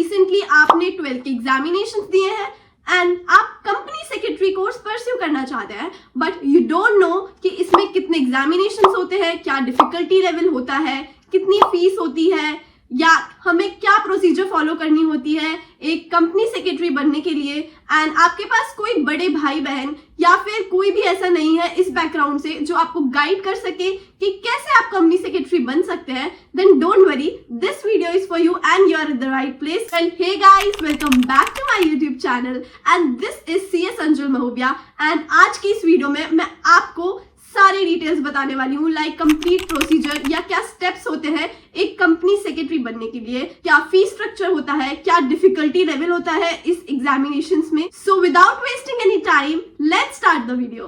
Recently आपने 12th के examinations दिए हैं एंड आप कंपनी सेक्रेटरी कोर्स परस्यू करना चाहते हैं, बट यू डोंट नो कि इसमें कितने एग्जामिनेशंस होते हैं, क्या डिफिकल्टी लेवल होता है, कितनी फीस होती है, या हमें क्या प्रोसीजर फॉलो करनी होती है एक कंपनी सेक्रेटरी बनने के लिए, एंड आपके पास कोई बड़े भाई बहन या फिर कोई भी ऐसा नहीं है इस बैकग्राउंड से जो आपको गाइड कर सके कि कैसे आप कंपनी सेक्रेटरी बन सकते हैं, then don't worry, this video is for you and you are in the right place. And hey guys, welcome back to my YouTube channel and this is CS Anjul Mahobia. And आज की इस video में मैं आपको सारे डिटेल्स बताने वाली हूँ, लाइक कंप्लीट प्रोसीजर या क्या स्टेप्स होते हैं एक कंपनी सेक्रेटरी बनने के लिए, क्या फीस स्ट्रक्चर होता है, क्या डिफिकल्टी लेवल होता है इस एग्जामिनेशंस में। So without wasting any time, let's start the video.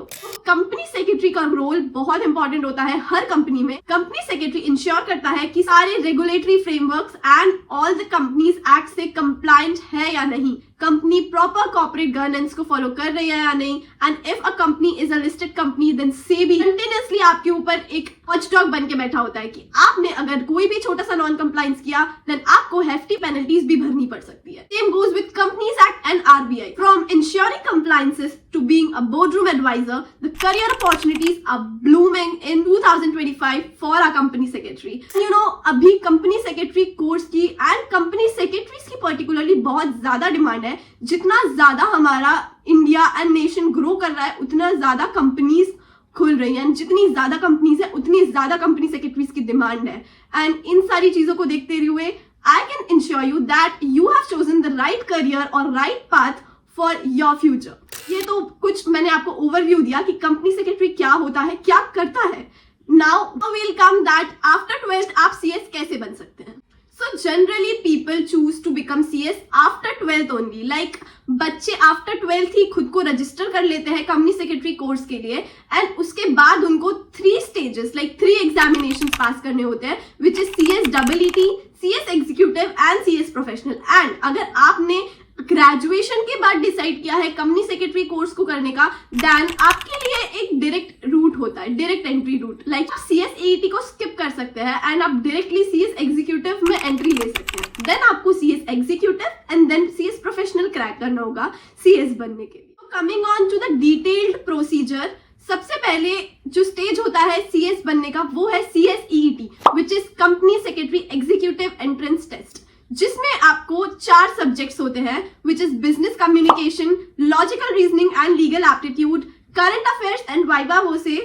Company secretary का रोल बहुत इंपॉर्टेंट होता है हर कंपनी में। कंपनी सेक्रेटरी इंश्योर करता है कि सारे regulatory frameworks and all the companies act से कंप्लायंट है या नहीं, कंपनी प्रॉपर कॉर्पोरेट गवर्नेंस को फॉलो कर रही है या नहीं, and if a company is a listed company then SEBI continuously आपके ऊपर एक वॉचडॉग बन के बैठा होता है कि आपने अगर कोई भी छोटा सा नॉन कंप्लायंस किया देन आपको हेफ्टी पेनल्टीज भी भरनी पड़ सकती है। Same goes with companies act and RBI। From ensuring compliances to being a boardroom advisor, the career opportunities are blooming in 2025 for our company secretary. You know, अभी company secretary course की and company secretaries की particularly बहुत ज्यादा demand है। जितना ज्यादा हमारा India and nation grow कर रहा है उतना ज्यादा कंपनीज खुल रही हैं, जितनी ज्यादा कंपनीज है उतनी ज्यादा कंपनी सेक्रेटरीज की डिमांड है। एंड इन सारी चीजों को देखते हुए I can ensure you that you have chosen the right career और right path for your future. ये तो कुछ मैंने आपको ओवरव्यू दिया कि कंपनी सेक्रेटरी क्या होता है, क्या करता है। Now will come that after 12th आप CS कैसे बन सकते हैं। So generally people choose to become CS after 12th only. Like बच्चे आफ्टर 12th ही खुद को रजिस्टर कर लेते हैं कंपनी सेक्रेटरी कोर्स के लिए, एंड उसके बाद उनको 3 स्टेजेस लाइक 3 एग्जामिनेशन पास करने होते हैं, which is CS EET, CS executive and CS professional. And अगर आपने ग्रेजुएशन के बाद डिसाइड किया है कंपनी सेक्रेटरी कोर्स को करने का, देन आपके लिए एक डायरेक्ट रूट होता है, डायरेक्ट एंट्री रूट। लाइक आप CS EET को स्किप कर सकते हैं एंड आप डायरेक्टली CS एग्जीक्यूटिव में एंट्री ले सकते हैं। देन आपको CS executive and then CS professional crack करना होगा CS बनने के लिए। Coming on to the detailed procedure, सबसे पहले जो स्टेज होता है CS बनने का वो है CS EET, which is company secretary executive entrance test, जिसमें आपको 4 सब्जेक्ट्स होते हैं, which is business communication, logical reasoning and legal aptitude, current affairs and viva voce,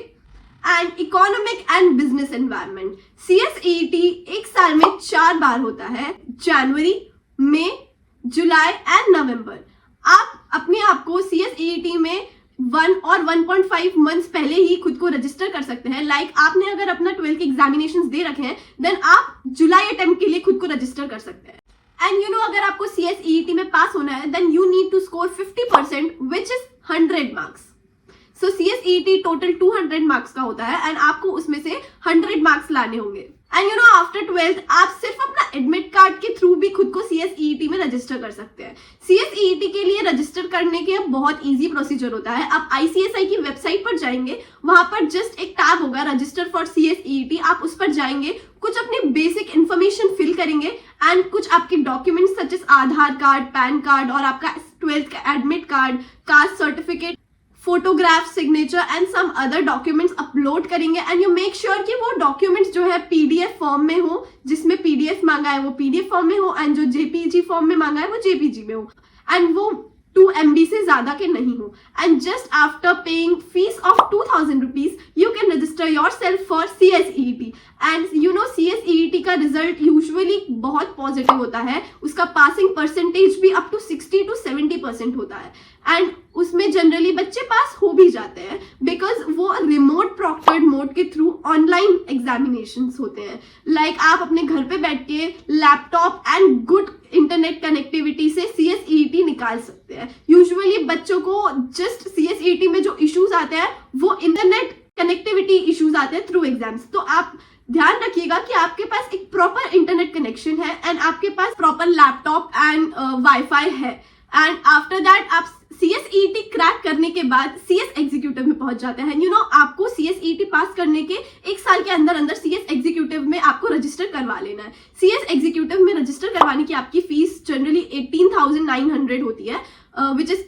and economic and business environment. CS EET एक साल में 4 बार होता है, जनवरी, मई, जुलाई and November. आप अपने आप को CS EET में 1 और 1.5 मंथ्स पहले ही खुद को रजिस्टर कर सकते हैं। लाइक आपने अगर अपना 12th के एग्जामिनेशंस दे रखे हैं देन आप जुलाई अटेम्प्ट के लिए खुद को रजिस्टर कर सकते हैं। एंड यू नो, अगर आपको CS EET में पास होना है then you need to score 50% which is 100 marks. So CS EET total 200 marks का होता है एंड आपको उसमें से 100 मार्क्स लाने होंगे। And you no, after 12th आप सिर्फ अपना एडमिट कार्ड के थ्रू भी खुद को CS EET में रजिस्टर कर सकते हैं। CS EET के लिए रजिस्टर करने के बहुत इजी प्रोसीजर होता है। आप ICSI की वेबसाइट पर जाएंगे, वहां पर जस्ट एक टैब होगा रजिस्टर फॉर CS EET, आप उस पर जाएंगे, कुछ अपनी बेसिक इन्फॉर्मेशन फिल करेंगे एंड कुछ आपके documents such as Aadhaar card, PAN card और आपका 12th का admit card, caste certificate, photograph, signature and some other documents upload करेंगे। एंड यू मेक श्योर कि वो डॉक्यूमेंट्स जो है PDF फॉर्म में हो, जिसमें PDF मांगा है वो PDF फॉर्म में हो, एंड जो JPG फॉर्म में मांगा है वो JPG में हो, एंड वो 2 MB से ज्यादा के नहीं हो। And just after paying fees of 2000 rupees you can register your self for CS EET। And you no, CS EET का रिजल्ट यूजुअली बहुत पॉजिटिव होता है, उसका पासिंग परसेंटेज भी अप टू 60 to 70% होता है, एंड उसमें जनरली बच्चे पास हो भी जाते हैं बिकॉज वो रिमोट प्रॉक्टर्ड मोड के थ्रू ऑनलाइन एग्जामिनेशंस होते हैं। लाइक आप अपने घर पे बैठ के laptop and good internet connectivity से CS EET निकाल सकते हैं। यूजुअली बच्चों को जस्ट CS EET में जो इश्यूज आते हैं वो इंटरनेट कनेक्टिविटी इश्यूज आते हैं थ्रू एग्जाम्स। तो आप ध्यान रखिएगा कि आपके पास एक प्रॉपर इंटरनेट कनेक्शन है एंड आपके पास प्रॉपर लैपटॉप एंड वाईफाई है, एंड आफ्टर दैट आप CSET क्रैक करने के बाद CS एग्जीक्यूटिव में पहुंच जाते हैं। आपको CSET पास करने के 1 साल के अंदर अंदर CS एग्जीक्यूटिव में आपको रजिस्टर करवा लेना है। CS एग्जीक्यूटिव में रजिस्टर करवाने की आपकी फीस जनरली 18,900 होती है, विच इज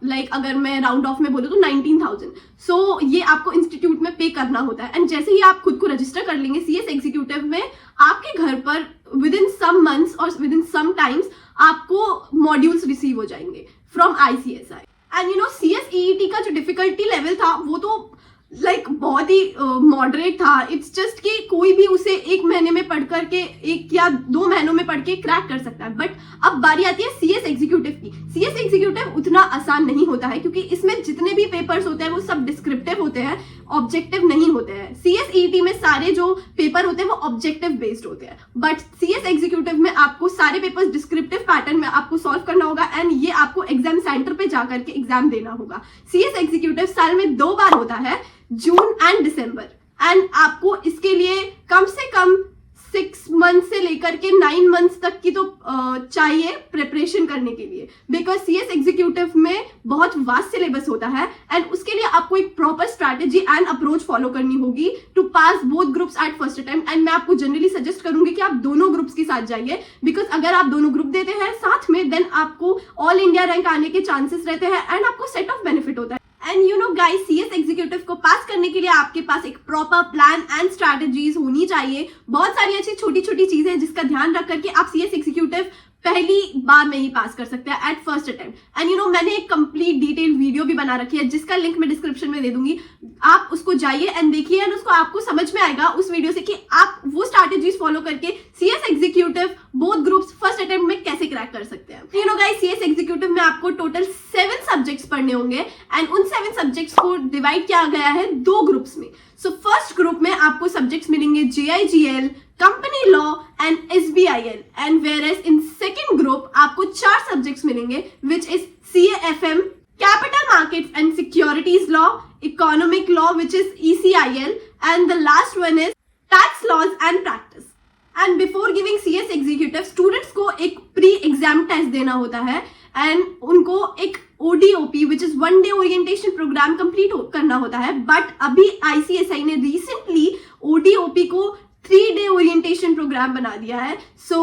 लाइक अगर मैं राउंड ऑफ में बोलूँ तो 19,000। सो ये आपको इंस्टीट्यूट में पे करना होता है। एंड जैसे ही आप खुद को रजिस्टर कर लेंगे CS एग्जीक्यूटिव में, आपके घर पर विद इन सम मंथ्स और विद इन सम टाइम्स आपको मॉड्यूल्स रिसीव हो जाएंगे फ्रॉम ICSI। एंड CSET का जो डिफिकल्टी लेवल था वो तो बहुत ही मॉडरेट था। इट्स जस्ट कि कोई भी उसे 1 महीने में पढ़ करके 1 या 2 महीनों में पढ़ के क्रैक कर सकता है। बट अब बारी आती है CS एग्जीक्यूटिव की। CS एग्जीक्यूटिव उतना आसान नहीं होता है, क्योंकि इसमें जितने भी पेपर्स होते हैं वो सब डिस्क्रिप्टिव होते हैं, ऑब्जेक्टिव नहीं होते हैं। CSET में सारे जो पेपर होते हैं वो ऑब्जेक्टिव बेस्ड होते हैं, बट CS एग्जीक्यूटिव में आपको सारे पेपर्स डिस्क्रिप्टिव पैटर्न में आपको सॉल्व करना होगा एंड ये आपको एग्जाम सेंटर पे जाकर के एग्जाम देना होगा। CS एग्जीक्यूटिव साल में 2 बार होता है, जून एंड दिसंबर। एंड आपको इसके लिए कम से कम 6 मंथ से लेकर के 9 मंथ्स तक की तो चाहिए प्रिपरेशन करने के लिए, बिकॉज CS एग्जीक्यूटिव में बहुत वास्ट सिलेबस होता है एंड उसके लिए आपको एक proper strategy and approach follow करनी होगी to pass both groups at first attempt. And मैं आपको जनरली सजेस्ट करूंगी कि आप दोनों ग्रुप्स के साथ जाइए, बिकॉज अगर आप दोनों ग्रुप देते हैं साथ में, देन आपको ऑल इंडिया रैंक आने के चांसेस रहते हैं एंड आपको सेट ऑफ बेनिफिट होता है। एंड गाइस, CS एग्जीक्यूटिव को पास करने के लिए आपके पास एक प्रॉपर प्लान एंड स्ट्रैटेजीज होनी चाहिए। बहुत सारी अच्छी छोटी छोटी चीजें हैं जिसका ध्यान रख करके आप CS एग्जीक्यूटिव पहली बार में ही पास कर सकते हैं एट फर्स्ट अटेम्प्ट। एंड मैंने एक कंप्लीट डिटेल वीडियो भी बना रखी है जिसका लिंक मैं डिस्क्रिप्शन में दे दूंगी, आप उसको जाइए एंड देखिए एंड उसको आपको समझ में आएगा उस वीडियो से कि आप वो स्ट्रैटेजीज फॉलो करके CS executive both groups first attempt में कैसे क्रैक कर सकते हैं। गाइस, CS एग्जीक्यूटिव में आपको टोटल 7 सब्जेक्ट्स पढ़ने होंगे एंड उन 7 सब्जेक्ट्स को डिवाइड किया गया है 2 ग्रुप्स में। सो फर्स्ट ग्रुप में आपको सब्जेक्ट्स मिलेंगे JIGL, company law and SBIL, and whereas in second group आपको 4 सब्जेक्ट्स मिलेंगे which is CAFM, capital markets and securities law, economic law which is ECIL, and the last one is tax laws and practice. And before giving CS executive, students को एक pre exam test देना होता है and उनको एक ODOP which is 1 day orientation program complete करना होता है। बट अभी ICSI ने रिसेंटली ODOP को 3 डे ओरिएंटेशन प्रोग्राम बना दिया है। सो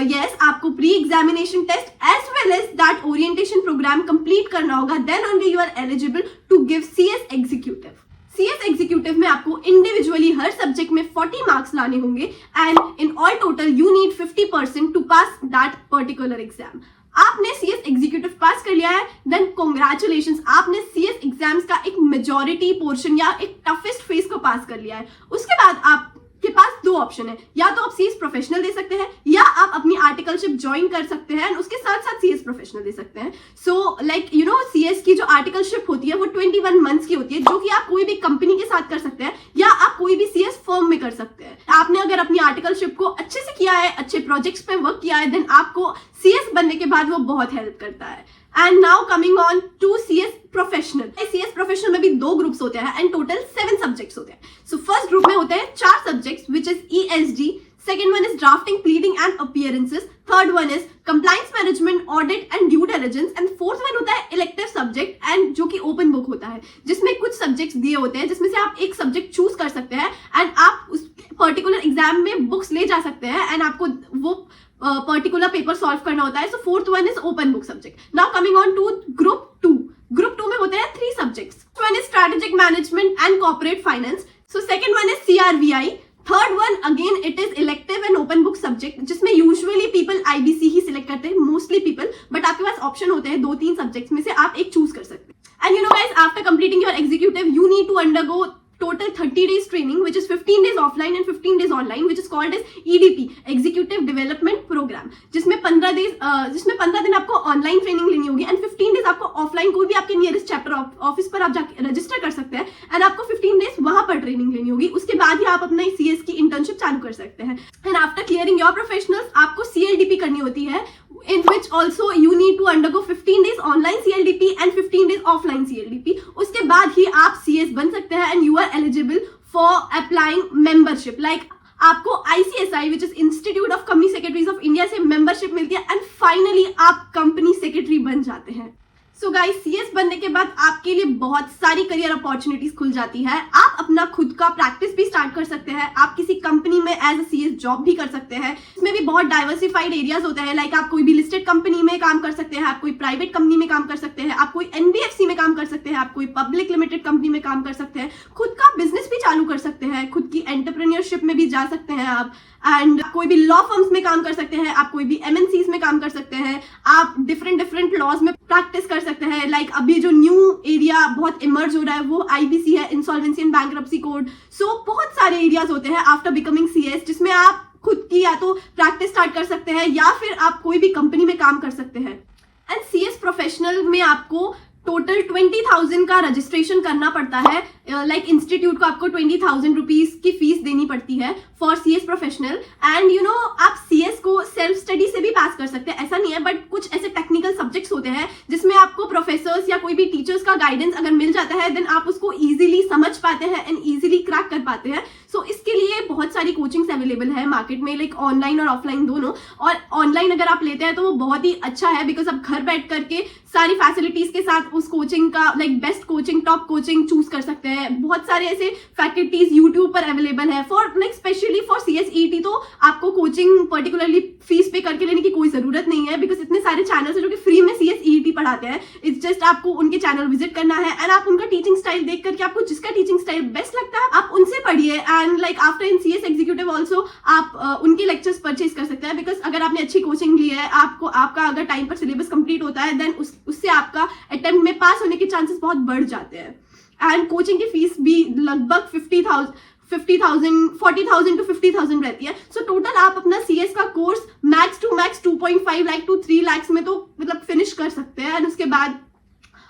यस, आपको pre examination test as well as that orientation program complete करना होगा, then only you are eligible to give CS executive. CS executive में आपको इंडिविजुअली हर सब्जेक्ट में 40 मार्क्स लाने होंगे and in all total you need 50% to pass that particular exam. आपने CS एग्जीक्यूटिव पास कर लिया है, देन कॉन्ग्रेचुलेशंस, आपने CS एग्जाम्स का एक मेजॉरिटी पोर्शन या एक टफेस्ट फेज को पास कर लिया है। उसके बाद आपके पास 2 ऑप्शन है, या तो आप CS प्रोफेशनल दे सकते हैं या आप अपनी आर्टिकलशिप ज्वाइन कर सकते हैं एंड उसके साथ साथ CS प्रोफेशनल दे सकते हैं। सो लाइक CS की जो आर्टिकलशिप होती है वो 21 मंथ्स की होती है, जो कि आप कोई भी कंपनी के साथ कर सकते हैं या आप कोई भी CS फर्म में कर सकते हैं। आपने अगर अपनी आर्टिकलशिप को अच्छे से किया है, अच्छे प्रोजेक्ट्स पे वर्क किया है, देन आपको CS बनने के बाद वो बहुत हेल्प करता है। And now coming on to CS professional. CS professional में भी 2 ग्रुप्स होते हैं एंड टोटल 7 सब्जेक्ट्स होते हैं। सो फर्स्ट ग्रुप में होते हैं 4 subjects which is ESG, second one is drafting, pleading and appearances, third one is compliance management, audit and due diligence, and fourth one होता है इलेक्टिव सब्जेक्ट एंड जो कि open book होता है, जिसमें कुछ सब्जेक्ट्स दिए होते हैं जिसमें से आप एक सब्जेक्ट चूज कर सकते हैं एंड आप उस पर्टिकुलर एग्जाम में बुक्स ले जा सकते हैं एंड आपको वो पर्टिकुलर पेपर सॉल्व करना होता है। So fourth one is open book subject. Now coming on to group 2। Group 2 में होते हैं 3 subjects. One is strategic management and corporate finance, so second one is CRVI, third one again it is elective and open book subject, जिसमें usually people IBC ही select करते हैं, mostly people, but आपके पास option होते हैं 2-3 subjects में से आप एक चूज कर सकते हैं। And guys, after completing your executive you need to undergo total 30 days training, which is 15 days offline and 15 days online, which is called as EDP, Executive Development Program, जिसमें 15 दिन आपको ऑनलाइन ट्रेनिंग लेनी होगी and 15 days आपको offline कोई भी आपके nearest chapter office पर आप जाके रजिस्टर कर सकते हैं एंड आपको 15 डेज वहां पर ट्रेनिंग लेनी होगी। उसके बाद ही आप अपना CS की इंटर्नशिप चालू कर सकते हैं। And after clearing your professionals आपको CLDP करनी होती है, in which also you need to undergo 15 days online CLDP and 15 days offline CLDP। उसके बाद ही आप CS बन सकते हैं and you are eligible for applying membership, like आपको ICSI which is Institute of Company Secretaries of India से membership मिलती है एंड फाइनली आप कंपनी सेक्रेटरी बन जाते हैं। सो गाइस, सीएस बनने के बाद आपके लिए बहुत सारी करियर अपॉर्चुनिटीज खुल जाती है। आप अपना खुद का प्रैक्टिस भी स्टार्ट कर सकते हैं। आप किसी कंपनी में एज अ सीएस जॉब भी कर सकते हैं। इसमें भी बहुत डाइवर्सिफाइड एरियाज होते हैं। लाइक आप कोई भी लिस्टेड कंपनी में काम कर सकते हैं, आप कोई प्राइवेट कंपनी में काम कर सकते हैं, आप कोई एनबीएफसी में काम कर सकते हैं, आप कोई पब्लिक लिमिटेड कंपनी में काम कर सकते हैं, खुद का बिजनेस भी चालू कर सकते हैं, खुद की एंटरप्रेन्योरशिप में भी जा सकते हैं आप, एंड कोई भी लॉ फर्म्स में काम कर सकते हैं, आप कोई भी एमएनसीज में काम कर सकते हैं, आप डिफरेंट लॉज में प्रैक्टिस कर सकते हैं। लाइक अभी जो न्यू एरिया बहुत इमर्ज हो रहा है वो आईबीसी है, इंसॉल्वेंसी एंड बैंक्रप्सी कोड। सो बहुत सारे एरियाज होते हैं आफ्टर बिकमिंग सीएस जिसमें आप खुद की या तो प्रैक्टिस स्टार्ट कर सकते हैं या फिर आप कोई भी कंपनी में काम कर सकते हैं। एंड सीएस प्रोफेशनल में आपको टोटल 20,000 का रजिस्ट्रेशन करना पड़ता है। लाइक इंस्टीट्यूट को आपको 20,000 रुपीज की फीस देनी पड़ती है for CS professional. And you no, आप सीएस को सेल्फ स्टडी से भी पास कर सकते हैं, ऐसा नहीं है, बट कुछ ऐसे टेक्निकल सब्जेक्ट्स होते हैं जिसमें आपको प्रोफेसर्स या कोई भी टीचर्स का गाइडेंस अगर मिल जाता है देन आप उसको इजीली समझ पाते हैं एंड इजीली क्रैक कर पाते हैं। सो इसके लिए बहुत सारी कोचिंग्स अवेलेबल है मार्केट में, लाइक ऑनलाइन और ऑफलाइन दोनों। और ऑनलाइन अगर आप लेते हैं तो वो बहुत ही अच्छा है बिकॉज आप घर बैठ करके सारी फैसिलिटीज के साथ उस कोचिंग का like best coaching, top coaching choose कर सकते हैं। बहुत सारे ऐसे फैकल्टीज यूट्यूब पर अवेलेबल है फॉर लाइक स्पेशली फॉर सीएसईटी। तो आपको कोचिंग पर्टिकुलरली फीस पे करके लेने की कोई जरूरत नहीं है बिकॉज इतने सारे चैनल्स है जो कि फ्री में सीएसईटी पढ़ाते हैं। इट्स जस्ट आपको उनके चैनल विजिट करना है एंड आप उनका टीचिंग स्टाइल देख करके आपको जिसका टीचिंग स्टाइल बेस्ट लगता है आप उनसे पढ़िए। And like after in CS executive also आप उनके लेक्चर्स परचेज कर सकते हैं बिकॉज अगर आपने अच्छी कोचिंग ली है, आपको आपका अगर टाइम पर सिलेबस कंप्लीट होता है देन उससे आपका अटेम्प्ट में पास होने के चांसेस बहुत बढ़ जाते हैं। एंड कोचिंग की फीस भी लगभग 40,000 to 50,000 रहती है। सो टोटल आप अपना सीएस का course max to max 2.5 lakh to 3 lakh में तो मतलब फिनिश कर सकते हैं। एंड उसके बाद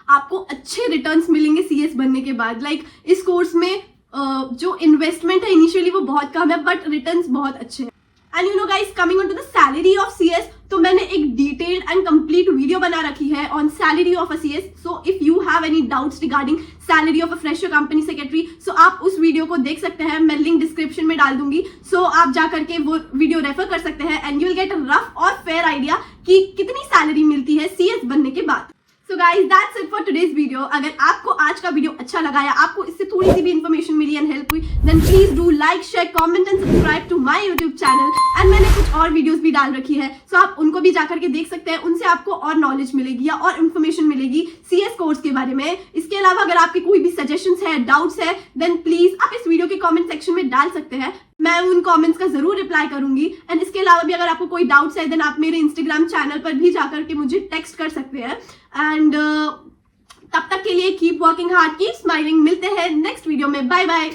आपको अच्छे रिटर्न्स मिलेंगे सीएस बनने के बाद। लाइक इस कोर्स में जो इन्वेस्टमेंट है इनिशियली वो बहुत कम है बट रिटर्न्स बहुत अच्छे हैं। And you know guys, coming on to the salary of CS, तो मैंने एक डिटेल्ड एंड कंप्लीट वीडियो बना रखी है on salary of a CS. So if you have any doubts regarding salary of a fresher company secretary, so आप उस video को देख सकते हैं, मैं लिंक डिस्क्रिप्शन में डाल दूंगी। सो आप जा करके वो वीडियो रेफर कर सकते हैं and you will get a rough और फेयर आइडिया कि कितनी सैलरी मिलती है सीएस बनने के बाद। So guys, that's it for today's video. अगर आपको आज का वीडियो अच्छा लगा या आपको इससे थोड़ी सी भी इन्फॉर्मेशन मिली एंड हेल्प हुई then please do like, share, comment and subscribe to my YouTube channel. And मैंने कुछ और वीडियोस भी डाल रखी है, सो आप उनको भी जाकर के देख सकते हैं। उनसे आपको और नॉलेज मिलेगी या और इन्फॉर्मेशन मिलेगी सीएस कोर्स के बारे में। इसके अलावा अगर आपके कोई भी सजेशंस है, डाउट्स है, देन प्लीज आप इस वीडियो के कॉमेंट सेक्शन में डाल सकते हैं। मैं उन कमेंट्स का जरूर रिप्लाई करूंगी। एंड इसके अलावा भी अगर आपको कोई डाउट्स है देन आप मेरे इंस्टाग्राम चैनल पर भी जाकर के मुझे टेक्स्ट कर सकते हैं। एंड तब तक के लिए keep working hard, keep smiling. मिलते हैं नेक्स्ट वीडियो में। Bye bye.